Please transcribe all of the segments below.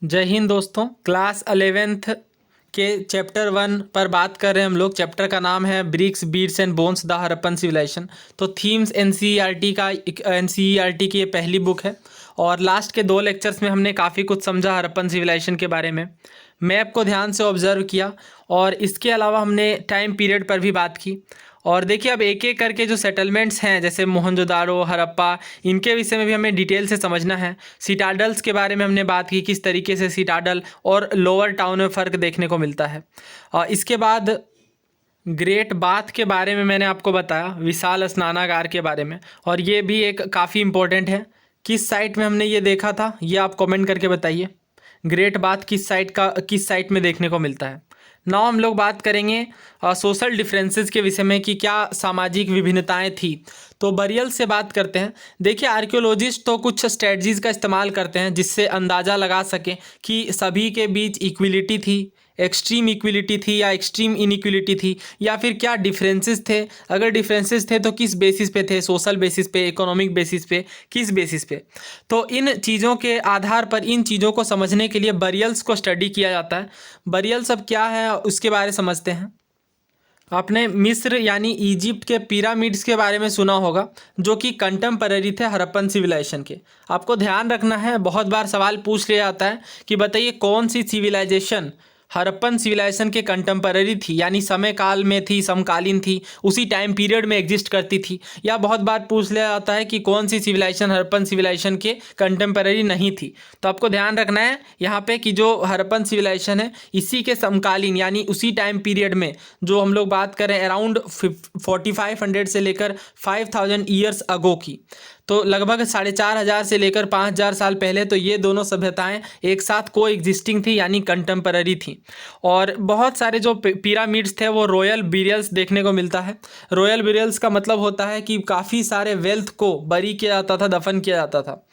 जय हिंद दोस्तों। Class 11th के चैप्टर 1 पर बात कर रहे हैं हम लोग। चैप्टर का नाम है bricks beads and bones the Harappan civilisation. तो थीम्स एनसीईआरटी का एनसीईआरटी की ये पहली बुक है और लास्ट के 2 लेक्चर्स में हमने काफ़ी कुछ समझा हड़प्पन सिविलाइजेशन के बारे में। मैप को ध्यान से ऑब्जर्व किया और इसके अलावा हमने टाइम पीरियड पर भी बात की। और देखिए अब एक एक करके जो सेटलमेंट्स हैं जैसे मोहनजोदारो, हड़प्पा, इनके विषय में भी हमें डिटेल से समझना है। सिटाडल्स के बारे में हमने बात की, किस तरीके से सिटाडल और लोअर टाउन में फ़र्क देखने को मिलता है। और इसके बाद ग्रेट बाथ के बारे में मैंने आपको बताया, विशाल स्नानागार के बारे में, और ये भी एक काफ़ी इम्पोर्टेंट है। किस साइट में हमने ये देखा था ये आप कमेंट करके बताइए। ग्रेट बाथ किस साइट में देखने को मिलता है। नाउ हम लोग बात करेंगे सोशल डिफरेंसेस के विषय में कि क्या सामाजिक विभिन्नताएं थी। तो बरियल से बात करते हैं। देखिए आर्कियोलॉजिस्ट तो कुछ स्ट्रेटजीज़ का इस्तेमाल करते हैं जिससे अंदाज़ा लगा सकें कि सभी के बीच इक्विलिटी थी, एक्सट्रीम इक्विलिटी थी या एक्सट्रीम इनइक्विलिटी थी, या फिर क्या डिफरेंसेस थे। अगर डिफरेंसेस थे तो किस बेसिस पे थे, सोशल बेसिस पे, इकोनॉमिक बेसिस पे, किस बेसिस पे। तो इन चीज़ों के आधार पर इन चीज़ों को समझने के लिए बरियल्स को स्टडी किया जाता है। बरियल्स अब क्या है उसके बारे में समझते हैं। आपने मिस्र यानी इजिप्ट के पिरामिड्स के बारे में सुना होगा जो कि कंटेम्पररी थे हड़प्पन सिविलाइजेशन के। आपको ध्यान रखना है, बहुत बार सवाल पूछ लिया जाता है कि बताइए कौन सी सिविलाइजेशन हड़प्पन सिविलाइजेशन के कंटेम्पररी थी, यानी समय काल में थी, समकालीन थी, उसी टाइम पीरियड में एग्जिस्ट करती थी। या बहुत बार पूछ लिया जाता है कि कौन सी सिविलाइजेशन हड़प्पन सिविलाइजेशन के कंटेम्पररी नहीं थी। तो आपको ध्यान रखना है यहाँ पे कि जो हड़प्पन सिविलाइजेशन है इसी के समकालीन यानी उसी टाइम पीरियड में जो हम लोग बात करें अराउंड 4500 से लेकर 5000 ईयर्स अगो की, तो लगभग 4500 से लेकर 5000 साल पहले, तो ये दोनों सभ्यताएं एक साथ को एग्जिस्टिंग थी यानी कंटेम्पररी थी। और बहुत सारे जो पिरामिड्स थे वो रॉयल बिरियल्स देखने को मिलता है। रॉयल बिरियल्स का मतलब होता है कि काफ़ी सारे वेल्थ को बरी किया जाता था, दफन किया जाता था।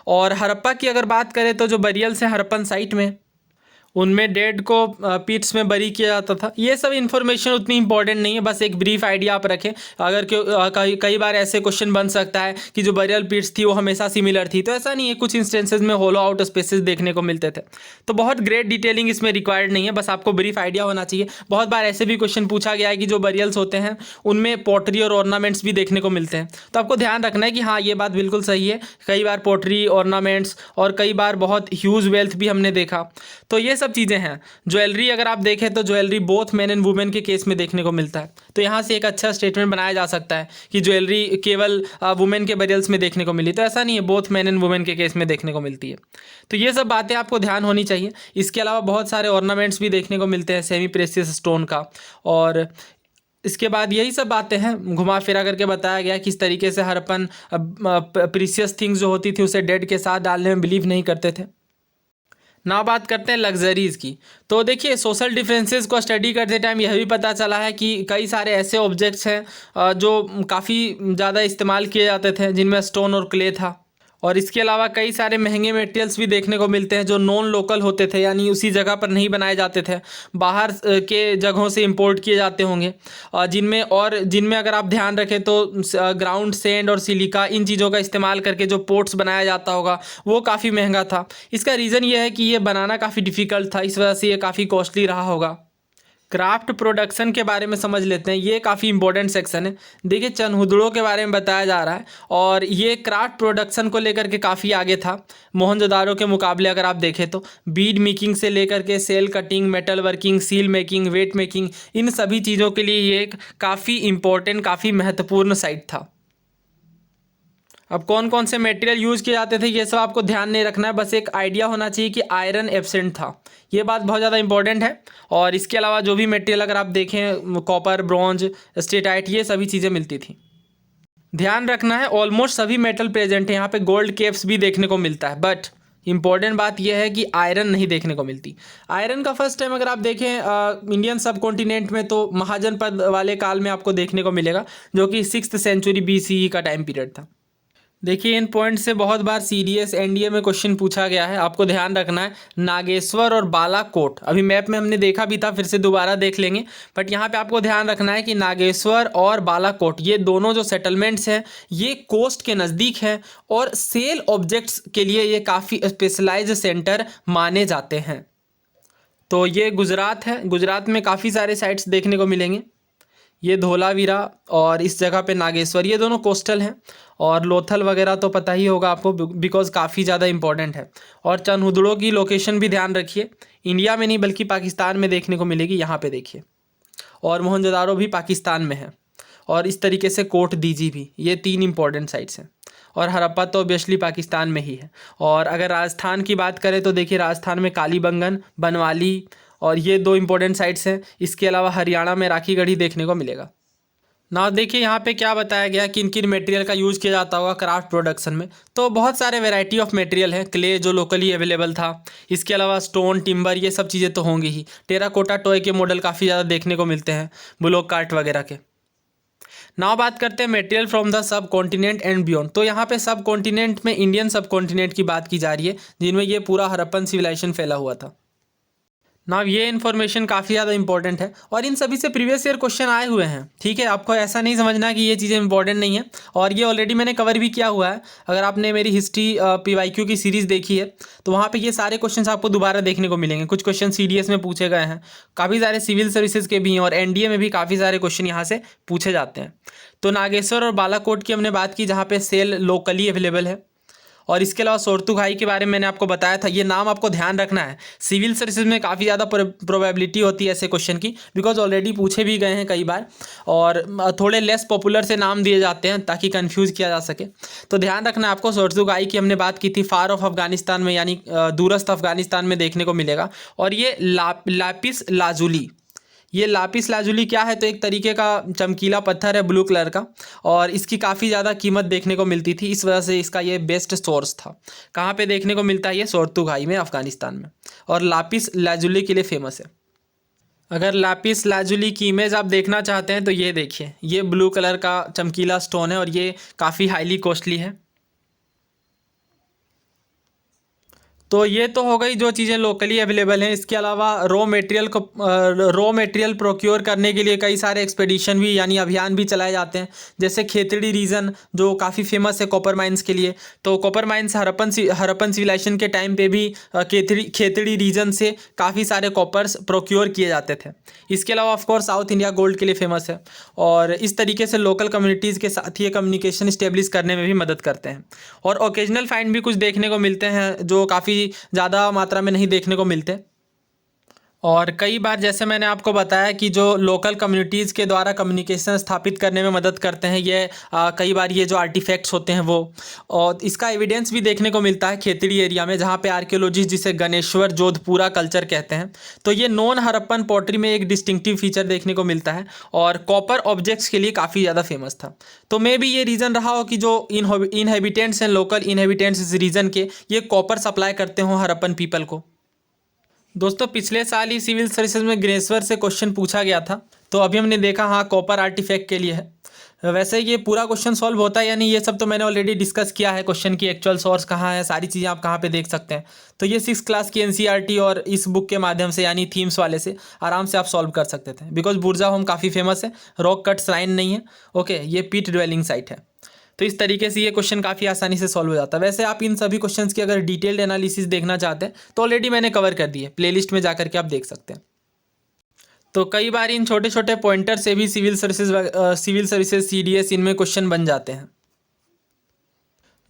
और हड़प्पा की अगर बात करें तो जो बरियल्स हैं हड़प्पन साइट में, उनमें डेड को पिट्स में बरी किया जाता था। ये सब इन्फॉर्मेशन उतनी इंपॉर्टेंट नहीं है, बस एक ब्रीफ आइडिया आप रखें। अगर कई बार ऐसे क्वेश्चन बन सकता है कि जो बरियल पिट्स थी वो हमेशा सिमिलर थी, तो ऐसा नहीं है। कुछ इंस्टेंसेस में होलो आउट स्पेसेस देखने को मिलते थे, तो बहुत ग्रेट डिटेलिंग इसमें रिक्वायर्ड नहीं है, बस आपको ब्रीफ आइडिया होना चाहिए। बहुत बार ऐसे भी क्वेश्चन पूछा गया है कि जो बरियल्स होते हैं उनमें पॉटरी और ऑर्नामेंट्स भी देखने को मिलते हैं, तो आपको ध्यान रखना है कि हाँ ये बात बिल्कुल सही है। कई बार पॉटरी, ऑर्नामेंट्स और कई बार बहुत ह्यूज वेल्थ भी हमने देखा। तो ये सब चीज़ें हैं। ज्वेलरी अगर आप देखें तो jewellery both man and women के केस में देखने को मिलता है, तो यहाँ से एक अच्छा स्टेटमेंट बनाया जा सकता है कि ज्वेलरी केवल वुमेन के बरियल्स में देखने को मिली, तो ऐसा नहीं है, बोथ मैन एंड वुमेन के केस में देखने को मिलती है। तो ये सब बातें आपको ध्यान होनी चाहिए। इसके अलावा बहुत सारे ऑर्नामेंट्स भी देखने को मिलते हैं सेमी प्रेशियस स्टोन का। और इसके बाद यही सब बातें हैं, घुमा फिरा करके बताया गया किस तरीके से हड़प्पन प्रीशियस थिंग्स जो होती थी उसे डेड के साथ डालने में बिलीव नहीं करते थे। ना बात करते हैं लग्जरीज़ की। तो देखिए सोशल डिफरेंसेस को स्टडी करते टाइम यह भी पता चला है कि कई सारे ऐसे ऑब्जेक्ट्स हैं जो काफ़ी ज़्यादा इस्तेमाल किए जाते थे जिनमें स्टोन और क्ले था। और इसके अलावा कई सारे महंगे मटेरियल्स भी देखने को मिलते हैं जो नॉन लोकल होते थे, यानी उसी जगह पर नहीं बनाए जाते थे, बाहर के जगहों से इंपोर्ट किए जाते होंगे। जिनमें अगर आप ध्यान रखें तो ग्राउंड सेंड और सिलिका, इन चीज़ों का इस्तेमाल करके जो पोर्ट्स बनाया जाता होगा वो काफ़ी महंगा था। इसका रीज़न ये है कि ये बनाना काफ़ी डिफ़िकल्ट था, इस वजह से ये काफ़ी कॉस्टली रहा होगा। क्राफ्ट प्रोडक्शन के बारे में समझ लेते हैं, ये काफ़ी इंपॉर्टेंट सेक्शन है। देखिए चनहुदड़ों के बारे में बताया जा रहा है और ये क्राफ्ट प्रोडक्शन को लेकर के काफ़ी आगे था मोहनजोदारो के मुकाबले। अगर आप देखें तो बीड मेकिंग से लेकर के sail cutting, metal working, seal making, weight making, इन सभी चीज़ों के लिए ये एक काफ़ी इंपॉर्टेंट, काफ़ी महत्वपूर्ण साइट था। अब कौन कौन से मटेरियल यूज़ किए जाते थे ये सब आपको ध्यान नहीं रखना है, बस एक आइडिया होना चाहिए कि आयरन एब्सेंट था, ये बात बहुत ज़्यादा इंपॉर्टेंट है। और इसके अलावा जो भी मटेरियल अगर आप देखें कॉपर, ब्रॉन्ज, स्टेटाइट, ये सभी चीज़ें मिलती थी। ध्यान रखना है ऑलमोस्ट सभी मेटल प्रेजेंट है, यहाँ पे गोल्ड केप्स भी देखने को मिलता है, बट इंपॉर्टेंट बात यह है कि आयरन नहीं देखने को मिलती। आयरन का फर्स्ट टाइम अगर आप देखें इंडियन सब कॉन्टिनेंट में तो महाजनपद वाले काल में आपको देखने को मिलेगा, जो कि 6th सेंचुरी BCE का टाइम पीरियड था। देखिए इन पॉइंट से बहुत बार सीडीएस एनडीए में क्वेश्चन पूछा गया है, आपको ध्यान रखना है नागेश्वर और बालाकोट, अभी मैप में हमने देखा भी था, फिर से दोबारा देख लेंगे। बट यहाँ पे आपको ध्यान रखना है कि नागेश्वर और बालाकोट ये दोनों जो सेटलमेंट्स हैं ये कोस्ट के नज़दीक हैं और सेल ऑब्जेक्ट्स के लिए ये काफ़ी स्पेशलाइज्ड सेंटर माने जाते हैं। तो ये गुजरात है, गुजरात में काफ़ी सारे साइट्स देखने को मिलेंगे। ये धोलावीरा और इस जगह पे नागेश्वर, ये दोनों कोस्टल हैं। और लोथल वगैरह तो पता ही होगा आपको, बिकॉज काफ़ी ज़्यादा इंपॉर्टेंट है। और चनहुदड़ो की लोकेशन भी ध्यान रखिए, इंडिया में नहीं बल्कि पाकिस्तान में देखने को मिलेगी, यहाँ पे देखिए। और मोहनजोदारो भी पाकिस्तान में है। और इस तरीके से कोट दीजी भी, ये 3 इंपॉर्टेंट साइट्स हैं। और हड़प्पा तो ऑब्वियसली पाकिस्तान में ही है। और अगर राजस्थान की बात करें तो देखिए राजस्थान में कालीबंगन, बनवाली और ये 2 इंपॉर्टेंट साइट्स हैं। इसके अलावा हरियाणा में राखीगढ़ी देखने को मिलेगा। ना देखिए यहाँ पे क्या बताया गया किन किन मटेरियल का यूज़ किया जाता होगा क्राफ्ट प्रोडक्शन में। तो बहुत सारे वैरायटी ऑफ मटेरियल है, क्ले जो लोकली अवेलेबल था, इसके अलावा स्टोन, टिम्बर, ये सब चीज़ें तो होंगी ही। टेराकोटा टॉय के मॉडल काफ़ी ज़्यादा देखने को मिलते हैं, ब्लॉक कार्ट वगैरह के। नाउ बात करते हैं material from the sub continent and beyond. तो यहाँ पे सब कॉन्टिनेंट में इंडियन सब कॉन्टिनेंट की बात की जा रही है, जिनमें ये पूरा हड़प्पन सिविलाइजेशन फैला हुआ था। ना ये इन्फॉर्मेशन काफ़ी ज़्यादा इंपॉर्टेंट है और इन सभी से प्रीवियस ईयर क्वेश्चन आए हुए हैं, ठीक है। आपको ऐसा नहीं समझना कि ये चीज़ें इंपॉर्टेंट नहीं है, और ये ऑलरेडी मैंने कवर भी किया हुआ है। अगर आपने मेरी हिस्ट्री पीवाईक्यू की सीरीज़ देखी है तो वहाँ पे ये सारे क्वेश्चंस आपको दोबारा देखने को मिलेंगे। कुछ क्वेश्चन सीडीएस में पूछे गए हैं, काफ़ी सारे सिविल सर्विसेज के भी हैं, और एनडीए में भी काफ़ी सारे क्वेश्चन यहाँ से पूछे जाते हैं। तो नागेश्वर और बालाकोट की हमने बात की, जहाँ पे सेल लोकली अवेलेबल है। और इसके अलावा सोरतु घाई के बारे में मैंने आपको बताया था, ये नाम आपको ध्यान रखना है। सिविल सर्विसेज में काफ़ी ज़्यादा प्रोबेबिलिटी होती है ऐसे क्वेश्चन की, बिकॉज ऑलरेडी पूछे भी गए हैं कई बार, और थोड़े लेस पॉपुलर से नाम दिए जाते हैं ताकि कंफ्यूज किया जा सके। तो ध्यान रखना है आपको। सोरतु घाई की हमने बात की थी, फार ऑफ अफगानिस्तान में, यानी दूरस्थ अफगानिस्तान में देखने को मिलेगा। और ये लापिस लाजुली, ये लापिस लाजुली क्या है, तो एक तरीके का चमकीला पत्थर है ब्लू कलर का, और इसकी काफ़ी ज़्यादा कीमत देखने को मिलती थी, इस वजह से इसका ये बेस्ट सोर्स था। कहाँ पे देखने को मिलता है ये? सोरतु घाई में, अफगानिस्तान में। और लापिस लाजुली के लिए फेमस है। अगर लापिस लाजुली की इमेज आप देखना चाहते हैं तो ये देखिए, ये ब्लू कलर का चमकीला स्टोन है और ये काफ़ी हाईली कॉस्टली है। तो ये तो हो गई जो चीज़ें लोकली अवेलेबल हैं। इसके अलावा रॉ मटेरियल प्रोक्योर करने के लिए कई सारे एक्सपेडिशन भी, यानी अभियान भी चलाए जाते हैं। जैसे खेतड़ी रीजन जो काफ़ी फेमस है कॉपर माइंस के लिए, तो कॉपर माइंस हड़प्पन सिविलाइजेशन के टाइम पे भी खेतड़ी रीजन से काफ़ी सारे कॉपर्स प्रोक्योर किए जाते थे। इसके अलावा ऑफकोर्स साउथ इंडिया गोल्ड के लिए फेमस है, और इस तरीके से लोकल कम्युनिटीज़ के साथ ये कम्युनिकेशन इस्टेब्लिश करने में भी मदद करते हैं। और ओकेजनल फाइंड भी कुछ देखने को मिलते हैं जो काफ़ी ज़्यादा मात्रा में नहीं देखने को मिलते। और कई बार जैसे मैंने आपको बताया कि जो लोकल कम्युनिटीज़ के द्वारा कम्युनिकेशन स्थापित करने में मदद करते हैं ये कई बार ये जो आर्टिफैक्ट्स होते हैं वो, और इसका एविडेंस भी देखने को मिलता है खेतड़ी एरिया में, जहाँ पे आर्कियोलॉजिस्ट जिसे गणेश्वर जोधपुरा कल्चर कहते हैं। तो ये नॉन हड़प्पन पॉटरी में एक डिस्टिंक्टिव फीचर देखने को मिलता है, और कॉपर ऑब्जेक्ट्स के लिए काफ़ी ज़्यादा फेमस था। तो मे भी ये रीज़न रहा हो कि जो इनहेबिटेंट्स हैं, लोकल इनहेबिटेंट्स इस रीजन के, ये कॉपर सप्लाई करते हों हड़प्पन पीपल को। दोस्तों पिछले साल ही सिविल सर्विसेज में गणेश्वर से क्वेश्चन पूछा गया था, तो अभी हमने देखा हाँ कॉपर आर्टिफैक्ट के लिए है। वैसे ये पूरा क्वेश्चन सॉल्व होता है या नहीं, ये सब तो मैंने ऑलरेडी डिस्कस किया है। क्वेश्चन की एक्चुअल सोर्स कहाँ है, सारी चीज़ें आप कहाँ पे देख सकते हैं। तो ये 6th क्लास की एनसीईआरटी और इस बुक के माध्यम से, यानी थीम्स वाले से आराम से आप सॉल्व कर सकते थे, बिकॉज बुर्जा होम काफ़ी फेमस है, रॉक कट श्राइन नहीं है। ओके, ये पीट ड्वेलिंग साइट है। तो इस तरीके से ये क्वेश्चन काफ़ी आसानी से सॉल्व हो जाता है। वैसे आप इन सभी क्वेश्चंस की अगर डिटेल्ड एनालिसिस देखना चाहते हैं तो ऑलरेडी मैंने कवर कर दी है, प्लेलिस्ट में जाकर के आप देख सकते हैं। तो कई बार इन छोटे छोटे पॉइंटर से भी सिविल सर्विसेज सीडीएस इनमें क्वेश्चन बन जाते हैं।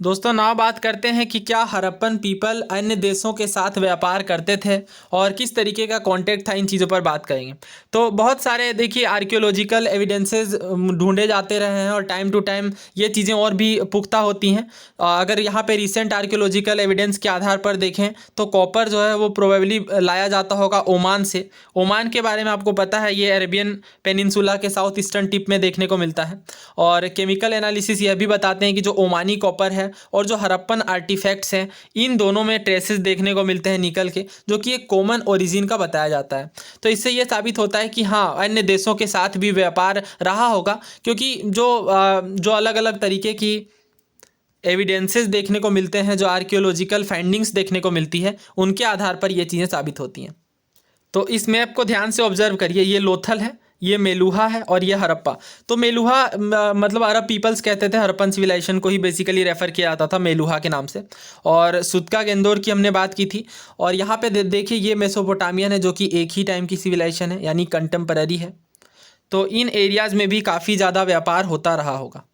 दोस्तों नाउ बात करते हैं कि क्या हड़प्पन पीपल अन्य देशों के साथ व्यापार करते थे और किस तरीके का कांटेक्ट था, इन चीज़ों पर बात करेंगे। तो बहुत सारे देखिए आर्कियोलॉजिकल एविडेंसेस ढूंढे जाते रहे हैं और टाइम टू टाइम ये चीज़ें और भी पुख्ता होती हैं। अगर यहाँ पे रिसेंट आर्कियोलॉजिकल एविडेंस के आधार पर देखें तो कॉपर जो है वो प्रोबेबली लाया जाता होगा ओमान से। ओमान के बारे में आपको पता है, ये अरेबियन पेनिनसुला के साउथ ईस्टर्न टिप में देखने को मिलता है। और केमिकल एनालिसिस यह भी बताते हैं कि जो ओमानी कॉपर है और जो हड़प्पन आर्टिफैक्ट्स हैं, इन दोनों में ट्रेसेस देखने को मिलते हैं निकल के, जो कि एक कॉमन ओरिजिन का बताया जाता है। तो इससे ये साबित होता है कि हाँ अन्य देशों के साथ भी व्यापार रहा होगा, क्योंकि जो अलग अलग तरीके की एविडेंसेस देखने को मिलते हैं, जो आर्कियोलॉजिकल फाइंडिंग्स देखने को मिलती है, उनके आधार पर ये चीज़ें साबित होती हैं। तो इस मैप को ध्यान से ऑब्जर्व करिए, ये लोथल है, ये मेलुहा है और ये हड़प्पा। तो मेलुहा मतलब अरब पीपल्स कहते थे, हड़प्पन सिविलाइजेशन को ही बेसिकली रेफर किया जाता था मेलुहा के नाम से। और सुत्का गेंदोर की हमने बात की थी। और यहाँ पे देखिए ये मेसोपोटामियन है, जो कि एक ही टाइम की सिविलाइजेशन है, यानी कंटेम्पररी है। तो इन एरियाज़ में भी काफ़ी ज़्यादा व्यापार होता रहा होगा।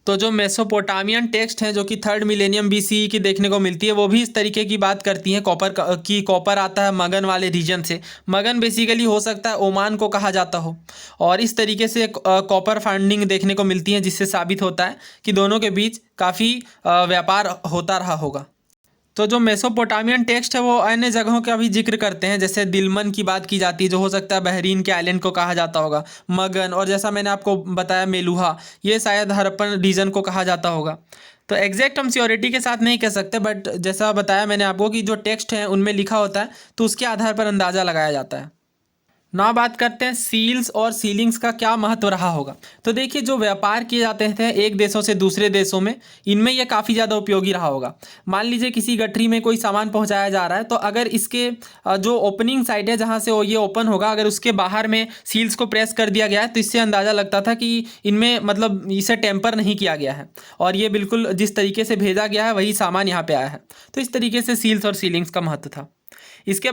तो जो मेसोपोटामियन टेक्स्ट हैं, जो कि 3rd मिलेनियम BCE की देखने को मिलती है, वो भी इस तरीके की बात करती हैं। कॉपर आता है मगन वाले रीजन से। मगन बेसिकली हो सकता है ओमान को कहा जाता हो, और इस तरीके से कॉपर फाइंडिंग देखने को मिलती है, जिससे साबित होता है कि दोनों के बीच काफ़ी व्यापार होता रहा होगा। तो जो मेसोपोटामियन टेक्स्ट है वो अन्य जगहों का भी जिक्र करते हैं, जैसे दिलमन की बात की जाती है, जो हो सकता है बहरीन के आइलैंड को कहा जाता होगा। मगन, और जैसा मैंने आपको बताया मेलुहा, ये शायद हड़प्पन रीजन को कहा जाता होगा। तो एग्जैक्ट हम श्योरिटी के साथ नहीं कह सकते, बट जैसा बताया मैंने आपको कि जो टेक्स्ट हैं उनमें लिखा होता है, तो उसके आधार पर अंदाज़ा लगाया जाता है। ना बात करते हैं सील्स और सीलिंग्स का क्या महत्व रहा होगा। तो देखिए, जो व्यापार किए जाते थे एक देशों से दूसरे देशों में, इनमें यह काफ़ी ज़्यादा उपयोगी रहा होगा। मान लीजिए किसी गठरी में कोई सामान पहुंचाया जा रहा है, तो अगर इसके जो ओपनिंग साइड है जहां से ये ओपन होगा, अगर उसके बाहर में सील्स को प्रेस कर दिया गया है, तो इससे अंदाज़ा लगता था कि इनमें मतलब इसे टेम्पर नहीं किया गया है, और ये बिल्कुल जिस तरीके से भेजा गया है वही सामान यहाँ पर आया है। तो इस तरीके से सील्स और सीलिंग्स का महत्व था। इसके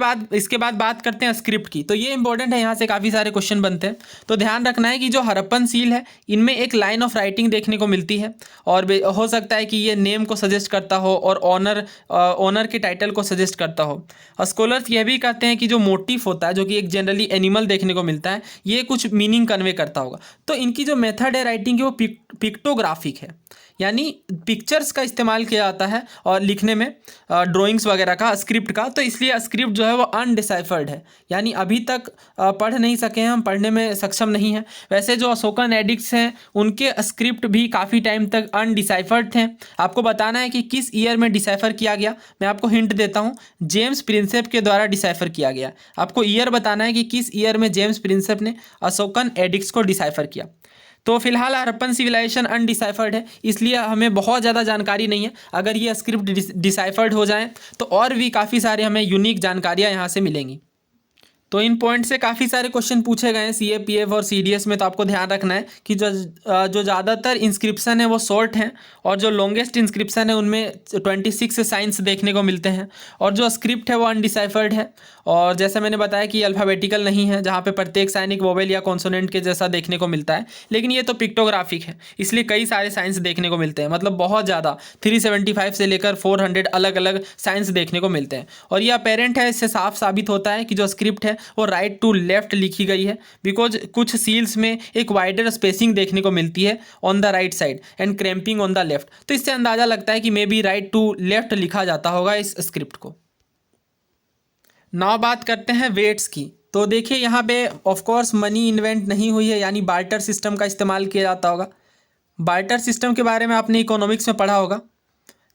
बाद बात करते हैं स्क्रिप्ट की। तो ये इंपॉर्टेंट है, यहाँ से काफ़ी सारे क्वेश्चन बनते हैं। तो ध्यान रखना है कि जो हड़प्पन सील है, इनमें एक लाइन ऑफ राइटिंग देखने को मिलती है, और हो सकता है कि ये नेम को सजेस्ट करता हो और ऑनर के टाइटल को सजेस्ट करता हो। स्कॉलर्स यह भी कहते हैं कि जो मोटिफ होता है, जो कि एक जनरली एनिमल देखने को मिलता है, ये कुछ मीनिंग कन्वे करता होगा। तो इनकी जो मेथड है राइटिंग की, वो पिक्टोग्राफिक है, यानी पिक्चर्स का इस्तेमाल किया जाता है और लिखने में, ड्राइंग्स वगैरह का, स्क्रिप्ट का। तो इसलिए स्क्रिप्ट जो है वो अनडिसाइफर्ड है, यानी अभी तक पढ़ नहीं सके हैं हम, पढ़ने में सक्षम नहीं हैं। वैसे जो अशोकन एडिक्ट्स हैं, उनके स्क्रिप्ट भी काफ़ी टाइम तक अनडिसाइफर्ड थे। आपको बताना है कि किस ईयर में डिसाइफर किया गया। मैं आपको हिंट देता हूँ, जेम्स प्रिंसेप के द्वारा डिसाइफर किया गया। आपको ईयर बताना है कि किस ईयर में जेम्स प्रिंसेप ने अशोकन एडिक्ट्स को डिसाइफर किया। तो फिलहाल हड़प्पन सिविलाइजेशन अनडिसाइफर्ड है, इसलिए हमें बहुत ज़्यादा जानकारी नहीं है। अगर ये स्क्रिप्ट डिसाइफर्ड हो जाए तो और भी काफ़ी सारे हमें यूनिक जानकारियाँ यहाँ से मिलेंगी। तो इन पॉइंट से काफ़ी सारे क्वेश्चन पूछे गए हैं CAPF और CDS में। तो आपको ध्यान रखना है कि जो ज़्यादातर इंस्क्रिप्शन है वो शॉर्ट हैं, और जो लॉन्गेस्ट इंस्क्रिप्शन है उनमें 26 साइंस देखने को मिलते हैं, और जो स्क्रिप्ट है वो अनडिसाइफर्ड है। और जैसे मैंने बताया कि अल्फ़ाबेटिकल नहीं है, जहाँ पे प्रत्येक साइन एक वोवेल या कॉन्सोनेंट के जैसा देखने को मिलता है, लेकिन ये तो पिक्टोग्राफिक है, इसलिए कई सारे साइंस देखने को मिलते हैं। मतलब बहुत ज़्यादा 375 से लेकर 400 अलग अलग साइंस देखने को मिलते हैं। और ये अपेरेंट है, इससे साफ साबित होता है कि जो स्क्रिप्ट है वो राइट टू लेफ्ट लिखी गई है, बिकॉज कुछ सील्स में एक वाइडर स्पेसिंग देखने को मिलती है on the right side and cramping on the left. तो इससे अंदाज़ा लगता है कि maybe right to left लिखा जाता होगा इस स्क्रिप्ट को। नाउ बात करते हैं वेट्स की। तो देखिए यहाँ पे ऑफ कोर्स मनी इन्वेंट नहीं हुई है, यानी बार्टर सिस्टम का इस्तेमाल किया जाता होगा। बार्टर सिस्टम के बारे में आपने इकोनॉमिक्स में पढ़ा होगा,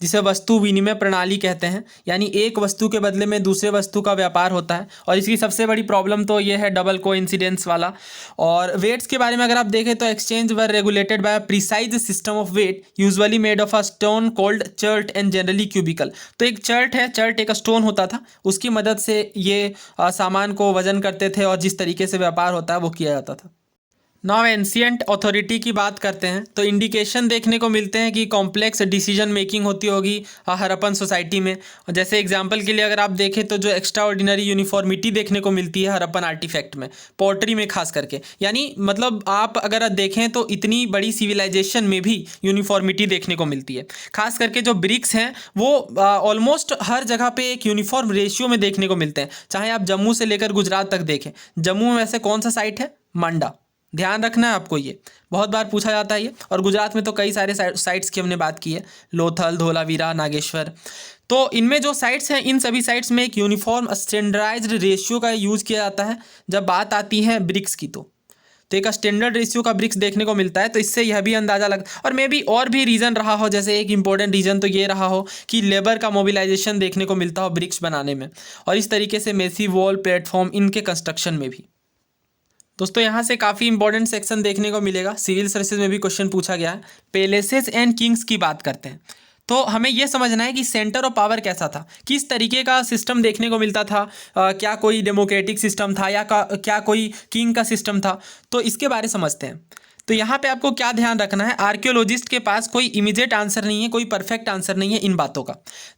जिसे वस्तु विनिमय प्रणाली कहते हैं, यानी एक वस्तु के बदले में दूसरे वस्तु का व्यापार होता है। और इसकी सबसे बड़ी प्रॉब्लम तो ये है डबल कोइंसिडेंस वाला। और वेट्स के बारे में अगर आप देखें तो exchange were regulated by precise system of weight usually made of a stone called chert and generally cubical. तो एक चर्ट है, चर्ट एक स्टोन होता था, उसकी मदद से ये सामान को वजन करते थे, और जिस तरीके से व्यापार होता है वो किया जाता था। नाउ एंशियंट अथॉरिटी की बात करते हैं, तो इंडिकेशन देखने को मिलते हैं कि कॉम्प्लेक्स डिसीजन मेकिंग होती होगी हड़प्पन सोसाइटी में। जैसे एग्जांपल के लिए अगर आप देखें तो जो एक्स्ट्रा ऑर्डिनरी यूनिफॉर्मिटी देखने को मिलती है हड़प्पन आर्टिफैक्ट में, पोर्ट्री में खास करके, यानी मतलब आप अगर देखें तो इतनी बड़ी सिविलाइजेशन में भी यूनिफॉर्मिटी देखने को मिलती है। खास करके जो ब्रिक्स हैं वो ऑलमोस्ट हर जगह पे एक यूनिफॉर्म रेशियो में देखने को मिलते हैं, चाहे आप जम्मू से लेकर गुजरात तक देखें। जम्मू में वैसे कौन सा साइट है? मंडा, ध्यान रखना है आपको, ये बहुत बार पूछा जाता है ये। और गुजरात में तो कई सारे साइट्स की हमने बात की है, लोथल, धोलावीरा, नागेश्वर। तो इनमें जो साइट्स हैं, इन सभी साइट्स में एक यूनिफॉर्म स्टैंडर्डाइज्ड रेशियो का यूज़ किया जाता है जब बात आती है ब्रिक्स की। तो एक स्टैंडर्ड रेशियो का ब्रिक्स देखने को मिलता है। तो इससे यह भी अंदाज़ा लग, और मे बी और भी रीज़न रहा हो, जैसे एक इंपॉर्टेंट रीज़न तो ये रहा हो कि लेबर का मोबिलाइजेशन देखने को मिलता हो ब्रिक्स बनाने में, और इस तरीके से मेसिव वॉल प्लेटफॉर्म इनके कंस्ट्रक्शन में भी। दोस्तों यहाँ से काफ़ी इंपॉर्टेंट सेक्शन देखने को मिलेगा, सिविल सर्विसेज में भी क्वेश्चन पूछा गया है। पैलेसेस एंड किंग्स की बात करते हैं तो हमें यह समझना है कि सेंटर ऑफ पावर कैसा था, किस तरीके का सिस्टम देखने को मिलता था। क्या कोई डेमोक्रेटिक सिस्टम था या क्या कोई किंग का सिस्टम था, तो इसके बारे समझते हैं। तो यहाँ पे आपको क्या ध्यान रखना है, आर्कियोलॉजिस्ट के पास कोई इमीडिएट आंसर नहीं है, कोई परफेक्ट आंसर नहीं है इन बातों का।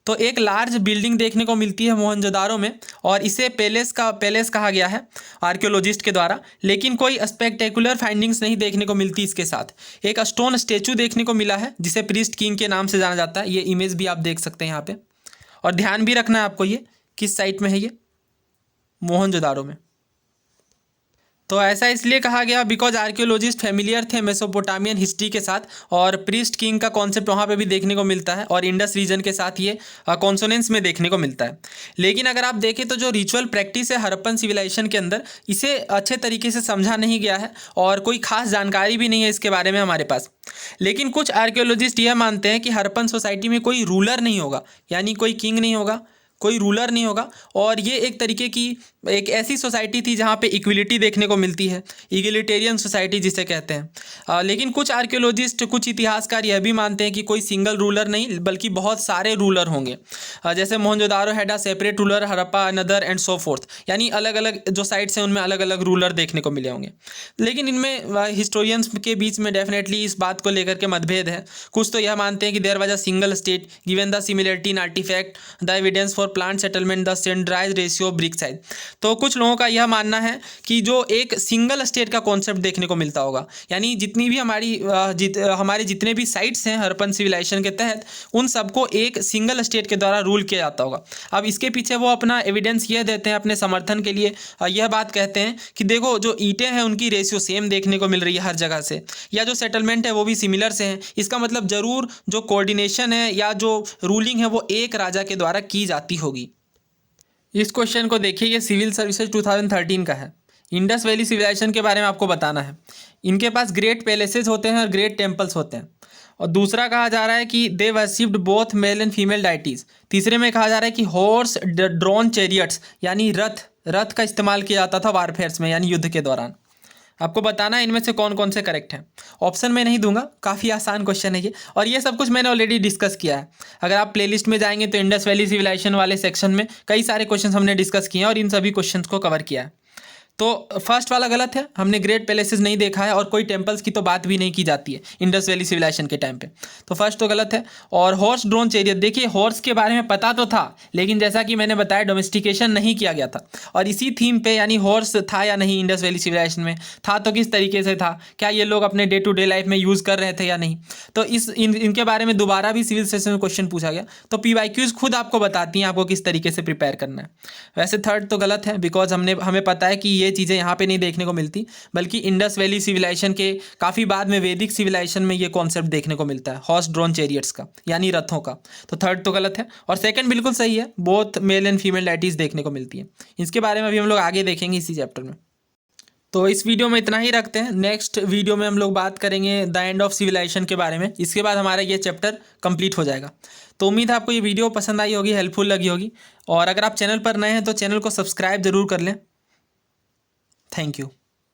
तो एक लार्ज बिल्डिंग देखने को मिलती है मोहनजोदारो में और इसे पैलेस कहा गया है आर्कियोलॉजिस्ट के द्वारा, लेकिन कोई स्पेक्टेकुलर फाइंडिंग्स नहीं देखने को मिलती। इसके साथ एक स्टोन स्टेचू देखने को मिला है जिसे प्रीस्ट किंग के नाम से जाना जाता है। ये इमेज भी आप देख सकते हैं यहाँ पे, और ध्यान भी रखना है आपको ये किस साइट में है, ये मोहनजोदारो में। तो ऐसा इसलिए कहा गया बिकॉज आर्कियोलॉजिस्ट फेमिलियर थे मेसोपोटामियन हिस्ट्री के साथ, और प्रीस्ट किंग का कॉन्सेप्ट वहाँ पे भी देखने को मिलता है, और इंडस रीजन के साथ ये कॉन्सोनेंस में देखने को मिलता है। लेकिन अगर आप देखें तो जो रिचुअल प्रैक्टिस है हड़प्पन सिविलाइजेशन के अंदर, इसे अच्छे तरीके से समझा नहीं गया है और कोई खास जानकारी भी नहीं है इसके बारे में हमारे पास। लेकिन कुछ आर्कियोलॉजिस्ट यह मानते हैं कि हड़प्पन सोसाइटी में कोई रूलर नहीं होगा, यानी कोई किंग नहीं होगा, कोई रूलर नहीं होगा, और ये एक तरीके की एक ऐसी सोसाइटी थी जहाँ पे इक्विलिटी देखने को मिलती है, इगलिटेरियन सोसाइटी जिसे कहते हैं। लेकिन कुछ आर्कियोलॉजिस्ट, कुछ इतिहासकार यह भी मानते हैं कि कोई सिंगल रूलर नहीं बल्कि बहुत सारे रूलर होंगे। जैसे Mohenjodaro had a separate ruler, Harappa another and so fourth, यानी अलग अलग जो साइट्स हैं उनमें अलग अलग रूलर देखने को मिले होंगे। लेकिन इनमें हिस्टोरियंस के बीच में डेफिनेटली इस बात को लेकर के मतभेद है। कुछ तो यह मानते हैं कि there was a single state given the similarity in artefact the evidence for plant settlement the standardised ratio brick size. तो कुछ लोगों का यह मानना है कि जो एक सिंगल स्टेट का कॉन्सेप्ट देखने को मिलता होगा, यानी जितनी भी हमारे जितने भी साइट्स हैं हड़प्पन सिविलाइजेशन के तहत, उन सबको एक सिंगल स्टेट के द्वारा रूल किया जाता होगा। अब इसके पीछे वो अपना एविडेंस यह देते हैं अपने समर्थन के लिए, यह बात कहते हैं कि देखो जो ईंटें हैं उनकी रेशियो सेम देखने को मिल रही है हर जगह से, या जो सेटलमेंट है वो भी सिमिलर से हैं। इसका मतलब ज़रूर जो कोऑर्डिनेशन है या जो रूलिंग है वो एक राजा के द्वारा की जाती होगी। इस क्वेश्चन को देखिए, ये सिविल सर्विसेज 2013 का है। इंडस वैली सिविलाइजेशन के बारे में आपको बताना है। इनके पास ग्रेट पैलेसेस होते हैं और ग्रेट टेम्पल्स होते हैं। और दूसरा कहा जा रहा है कि they worshipped both male and female deities. तीसरे में कहा जा रहा है कि हॉर्स ड्रोन चैरियट्स, यानी रथ का इस्तेमाल किया जाता था वारफेयर्स में, यानी युद्ध के दौरान। आपको बताना है इनमें से कौन कौन से करेक्ट हैं। ऑप्शन में नहीं दूंगा, काफ़ी आसान क्वेश्चन है ये, और ये सब कुछ मैंने ऑलरेडी डिस्कस किया है। अगर आप प्लेलिस्ट में जाएंगे तो इंडस वैली सिविलाइजेशन वाले सेक्शन में कई सारे क्वेश्चन हमने डिस्कस किए हैं और इन सभी क्वेश्चंस को कवर किया है। तो फर्स्ट वाला गलत है, हमने ग्रेट पैलेसेस नहीं देखा है और कोई टेम्पल्स की तो बात भी नहीं की जाती है इंडस वैली सिविलाइजेशन के टाइम पे, तो फर्स्ट तो गलत है। और हॉर्स ड्रोन चैरियट, देखिए हॉर्स के बारे में पता तो था, लेकिन जैसा कि मैंने बताया डोमेस्टिकेशन नहीं किया गया था। और इसी थीम पे, यानी हॉर्स था या नहीं इंडस वैली सिविलाइजेशन में, था तो किस तरीके से था, क्या ये लोग अपने डे टू डे लाइफ में यूज़ कर रहे थे या नहीं, तो इनके बारे में दोबारा भी सिविल सर्विसेज में क्वेश्चन पूछा गया। तो PYQs खुद आपको बताती हैं आपको किस तरीके से प्रिपेयर करना है। वैसे थर्ड तो गलत है, बिकॉज हमें पता है कि ये चीज़ें यहाँ पे नहीं देखने को मिलती, बल्कि इंडस वैली सिविलाइजेशन के काफ़ी बाद में वैदिक सिविलाइजेशन में ये कॉन्सेप्ट देखने को मिलता है, हॉर्स ड्रोन चैरियट्स का, यानी रथों का। तो थर्ड तो गलत है और सेकंड बिल्कुल सही है, both male and female deities देखने को मिलती है। इसके बारे में अभी हम लोग आगे देखेंगे इसी चैप्टर में। तो इस वीडियो में इतना ही रखते हैं। नेक्स्ट वीडियो में हम लोग बात करेंगे द एंड ऑफ सिविलाइजेशन के बारे में। इसके बाद हमारा ये चैप्टर कंप्लीट हो जाएगा। तो उम्मीद है आपको ये वीडियो पसंद आई होगी, हेल्पफुल लगी होगी, और अगर आप चैनल पर नए हैं तो चैनल को सब्सक्राइब जरूर कर लें। Thank you.